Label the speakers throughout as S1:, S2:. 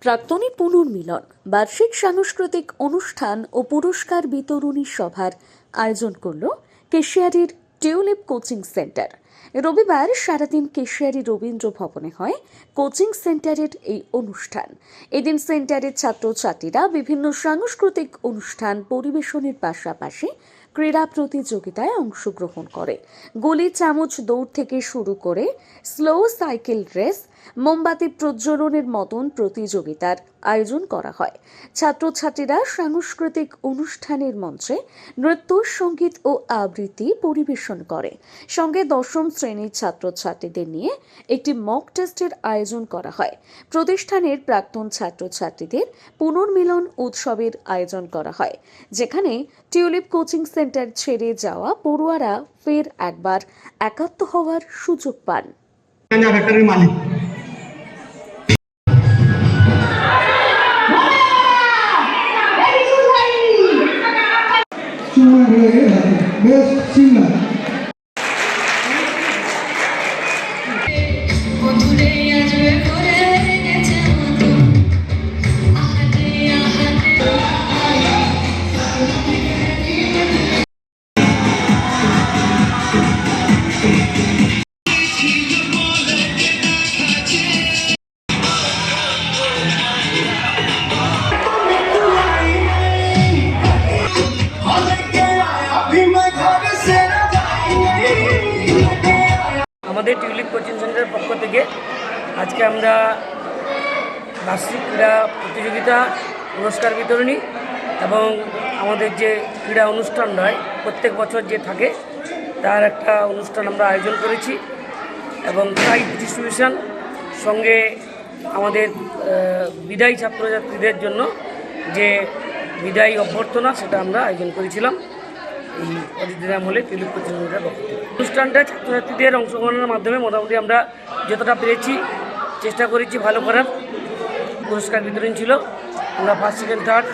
S1: প্রাক্তনী পুনর্মিলন বার্ষিক সাংস্কৃতিক অনুষ্ঠান ও পুরস্কার বিতরণী সভার আয়োজন করল কেশিয়ারির টিউলিপ কোচিং সেন্টার। রবিবার সারাদিন কেশিয়ারি রবীন্দ্র ভবনে হয় কোচিং সেন্টারের এই অনুষ্ঠান। এদিন সেন্টারের ছাত্রছাত্রীরা বিভিন্ন সাংস্কৃতিক অনুষ্ঠান পরিবেশনের পাশাপাশি ক্রীড়া প্রতিযোগিতায় অংশগ্রহণ করে। গলি চামচ দৌড় থেকে শুরু করে স্লো সাইকেল রেস, মোমবাতি প্রজ্বলনের মতন প্রতিযোগিতার আয়োজন করা হয়। ছাত্রছাত্রীরা সাংস্কৃতিক অনুষ্ঠানের মঞ্চে নৃত্য, সঙ্গীত ও আবৃত্তি পরিবেশন করে। সঙ্গে দশম শ্রেণীর ছাত্রছাত্রীদের নিয়ে একটি মক টেস্টের আয়োজন করা হয়। প্রতিষ্ঠানের প্রাক্তন ছাত্রছাত্রীদের পুনর্মিলন উৎসবের আয়োজন করা হয়, যেখানে টিউলিপ কোচিং সেন্টার ছেড়ে যাওয়া পড়ুয়ারা ফের একবার একাত্ম হওয়ার সুযোগ পান।
S2: আমাদের টিউলিপ কোচিং সেন্টারের পক্ষ থেকে আজকে আমরা বার্ষিক ক্রীড়া প্রতিযোগিতা, পুরস্কার বিতরণী এবং আমাদের যে ক্রীড়া অনুষ্ঠান হয় প্রত্যেক বছর যে থাকে তার একটা অনুষ্ঠান আমরা আয়োজন করেছি এবং প্রাইজ ডিস্ট্রিবিউশন সঙ্গে আমাদের বিদায়ী ছাত্রছাত্রীদের জন্য যে বিদায়ী অভ্যর্থনা সেটা আমরা আয়োজন করেছিলাম এই অডিটোরিয়াম হলে টিউলিপ কোচিং সেন্টারের পক্ষ থেকে। অনুষ্ঠানটা ছাত্রছাত্রীদের অংশগ্রহণের মাধ্যমে মোটামুটি আমরা যতটা পেরেছি চেষ্টা করেছি ভালো করার। পুরস্কার বিতরণ ছিল, আমরা ফার্স্ট, সেকেন্ড, থার্ড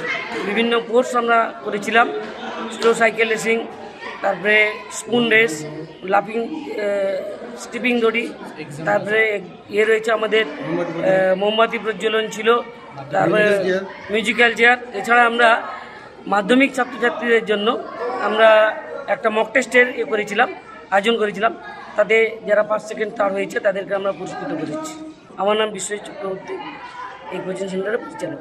S2: বিভিন্ন কোর্স আমরা করেছিলাম। স্লো সাইকেল রেসিং, তারপরে স্পুন রেস, লাফিং, স্কিপিং দড়ি, তারপরে রয়েছে আমাদের মোমবাতি প্রজ্বলন ছিল, তারপরে মিউজিক্যাল চেয়ার। এছাড়া আমরা মাধ্যমিক ছাত্রছাত্রীদের জন্য আমরা একটা মক টেস্টের আয়োজন করেছিলাম। তাতে যারা ফার্স্ট, সেকেন্ড, থার্ড হয়েছে তাদেরকে আমরা পুরস্কৃত করেছি। আমার নাম বিশ্বজিৎ চক্রবর্তী, এই কোচিং সেন্টারের পরিচালক।